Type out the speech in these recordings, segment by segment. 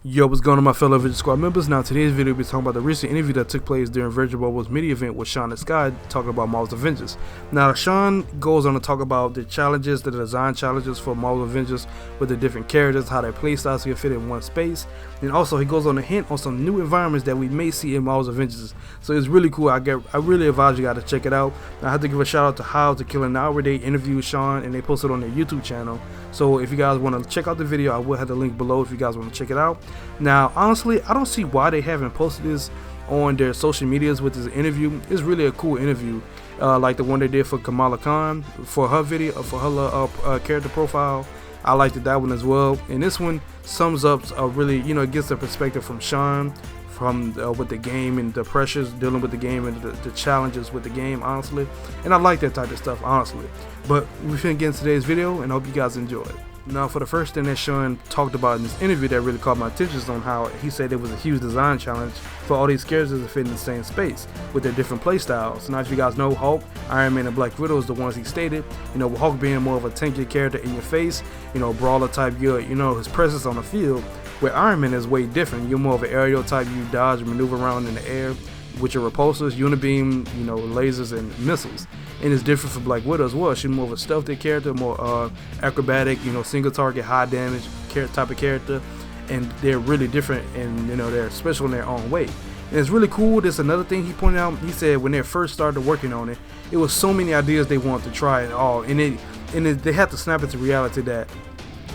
Yo, what's going on, my fellow Avengers Squad members? Now, today's video will be talking about the recent interview that took place during Virgin Mobile's media event with Shaun Escayg, talking about Marvel's Avengers. Now, Shaun goes on to talk about the challenges, the design challenges for Marvel Avengers with the different characters, how their playstyles can fit in one space, and also he goes on to hint on some new environments that we may see in Marvel's Avengers. So it's really cool. I really advise you guys to check it out. I have to give a shout out to How to Kill an Hour. They interviewed Shaun and they posted it on their YouTube channel. So if you guys want to check out the video, I will have the link below if you guys want to check it out. Now, honestly, I don't see why they haven't posted this on their social medias with this interview. It's really a cool interview, like the one they did for Kamala Khan for her video, for her character profile. I liked that one as well. And this one sums up really, it gets the perspective from Shaun, from with the game and the pressures dealing with the game and the challenges with the game, honestly. And I like that type of stuff, honestly. But we're finna get into today's video, and I hope you guys enjoy it. Now, for the first thing that Shaun talked about in this interview that really caught my attention is on how he said it was a huge design challenge for all these characters to fit in the same space with their different play styles. Now, if you guys know Hulk, Iron Man, and Black Widow is the ones he stated. With Hulk being more of a tanky character in your face, brawler type, his presence on the field. Where Iron Man is way different. You're more of an aerial type. You dodge and maneuver around in the air with your repulsors, unibeam, lasers and missiles. And it's different for Black Widow as well. She's more of a stealthy character, more acrobatic, single target, high damage type of character. And they're really different, and they're special in their own way. And it's really cool. There's another thing he pointed out. He said when they first started working on it, it was so many ideas they wanted to try it all, and they had to snap into reality that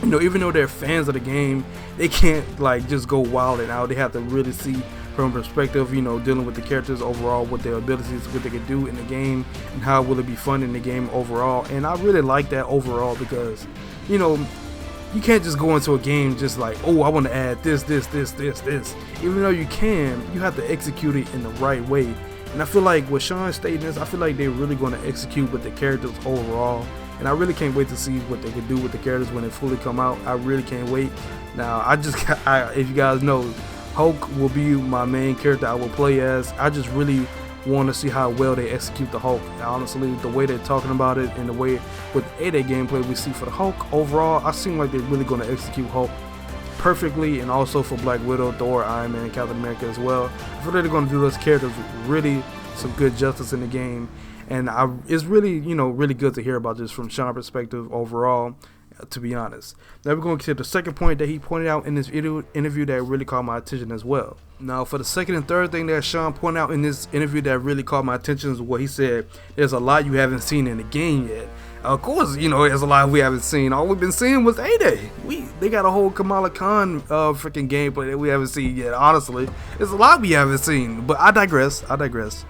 even though they're fans of the game, they can't just go wild and out. They have to really see from a perspective, dealing with the characters overall, what their abilities, what they can do in the game, and how will it be fun in the game overall. And I really like that overall because, you can't just go into a game just like, oh, I want to add this. Even though you can, you have to execute it in the right way. And I feel like with Shaun stating this, I feel like they're really going to execute with the characters overall. And I really can't wait to see what they can do with the characters when they fully come out. I really can't wait. Now, if you guys know, Hulk will be my main character I will play as. I just really want to see how well they execute the Hulk. Honestly, the way they're talking about it and the way with their gameplay we see for the Hulk overall, I seem like they're really going to execute Hulk perfectly, and also for Black Widow, Thor, Iron Man, and Captain America as well. I feel like they're going to do those characters really some good justice in the game. And it's really, really good to hear about this from Shaun's perspective overall, to be honest. Now we're going to the second point that he pointed out in this interview that really caught my attention as well. Now, for the second and third thing that Shaun pointed out in this interview that really caught my attention is what he said, there's a lot you haven't seen in the game yet. Of course, there's a lot we haven't seen. All we've been seeing was A-Day. They got a whole Kamala Khan freaking gameplay that we haven't seen yet, honestly. There's a lot we haven't seen, but I digress.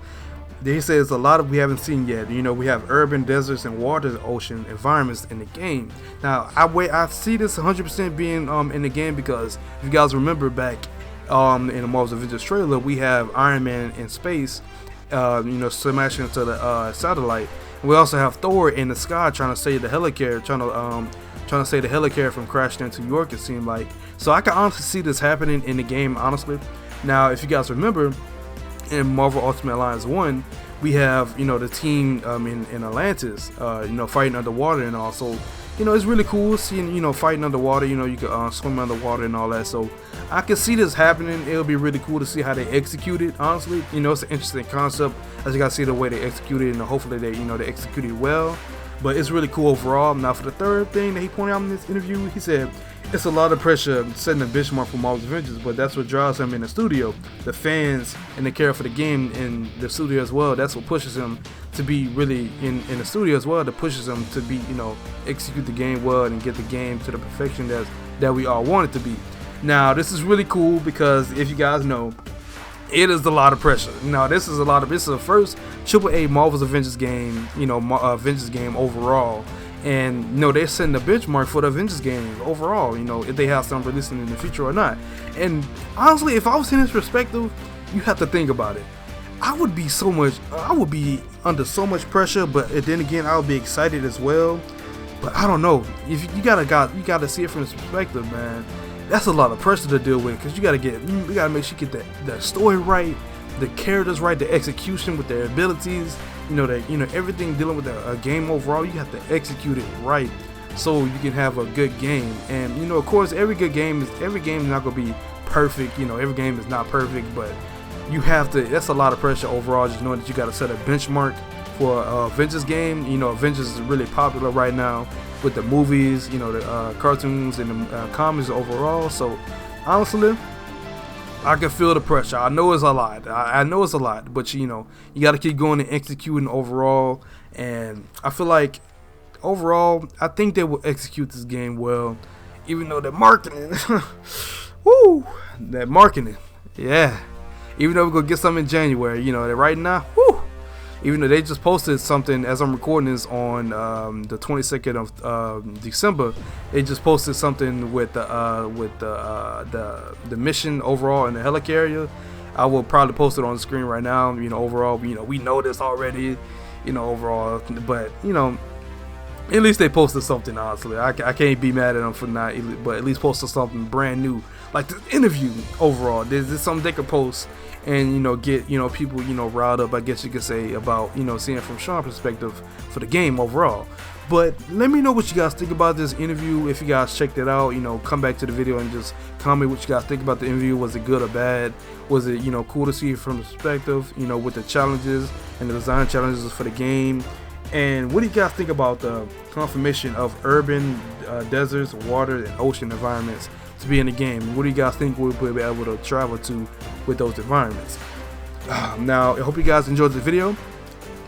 He says a lot we haven't seen yet. We have urban, deserts, and water, ocean environments in the game. Now, I see this 100% being in the game because if you guys remember back in the Marvel's Avengers trailer, we have Iron Man in space, smashing into the satellite. We also have Thor in the sky trying to save the helicarrier, trying to save the helicarrier from crashing into New York. It seemed like. So I can honestly see this happening in the game, honestly. Now, if you guys remember, in Marvel Ultimate Alliance 1, we have the team in Atlantis, fighting underwater and all. So it's really cool seeing fighting underwater. You can swim underwater and all that. So I can see this happening. It'll be really cool to see how they execute it. Honestly, it's an interesting concept. As you guys see the way they execute it, and hopefully they they execute it well. But it's really cool overall. Now, for the third thing that he pointed out in this interview, he said it's a lot of pressure setting a benchmark for Marvel's Avengers, but that's what draws him in the studio. The fans and the care for the game in the studio as well. That's what pushes him to be really in the studio as well. That pushes him to be, execute the game well and get the game to the perfection that we all want it to be. Now, this is really cool because if you guys know, it is a lot of pressure. Now, this is the first AAA Marvel's Avengers game, Avengers game overall. And they're setting the benchmark for the Avengers game overall, if they have some releasing in the future or not. And honestly, if I was in this perspective, you have to think about it. I would be under so much pressure, but then again, I would be excited as well. But I don't know. If you gotta see it from this perspective, man. That's a lot of pressure to deal with because you gotta make sure you get the story right, the characters right, the execution with their abilities. Everything dealing with a game overall, you have to execute it right so you can have a good game. And of course, every game is not gonna be perfect. You know, every game is not perfect, but you have to. That's a lot of pressure overall, just knowing that you got to set a benchmark for Avengers game. You know, Avengers is really popular right now with the movies, you know, the cartoons and the comics overall. So honestly, I can feel the pressure. I know it's a lot. I know it's a lot, but you know, you got to keep going and executing overall. And I feel like overall, I think they will execute this game well, even though the marketing, woo, that marketing, yeah. Even though we're gonna get something in January, you know, that right now, woo. Even though they just posted something as I'm recording this on the 22nd of December, they just posted something with the mission overall in the helicarrier. I will probably post it on the screen right now. You know, overall, you know, we know this already. You know, overall, but you know, at least they posted something. Honestly, I can't be mad at them for not, but at least posted something brand new, like the interview overall. There's something they could post and, you know, get, you know, people, you know, riled up, I guess you could say, about, you know, seeing from Shaun's perspective for the game overall. But let me know what you guys think about this interview. If you guys checked it out, you know, come back to the video and just comment what you guys think about the interview. Was it good or bad? Was it, you know, cool to see it from the perspective, you know, with the challenges and the design challenges for the game? And what do you guys think about the confirmation of urban, deserts, water, and ocean environments to be in the game? What do you guys think we'll be able to travel to with those environments? Now, I hope you guys enjoyed the video.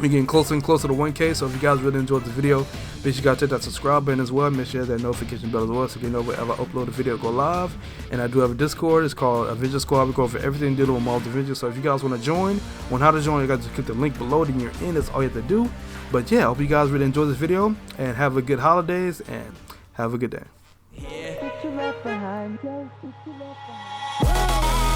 We're getting closer and closer to 1K, so if you guys really enjoyed this video, make sure you guys hit that subscribe button as well. Make sure that notification bell as well, so you know whenever I upload a video, go live. And I do have a Discord. It's called Avengers Squad. We go for everything dealing with Marvel Avengers. So if you guys want to join, on how to join, you guys just click the link below. Then you're in. That's all you have to do. But yeah, I hope you guys really enjoyed this video and have a good holidays and have a good day. What you left behind, yo, what you left behind.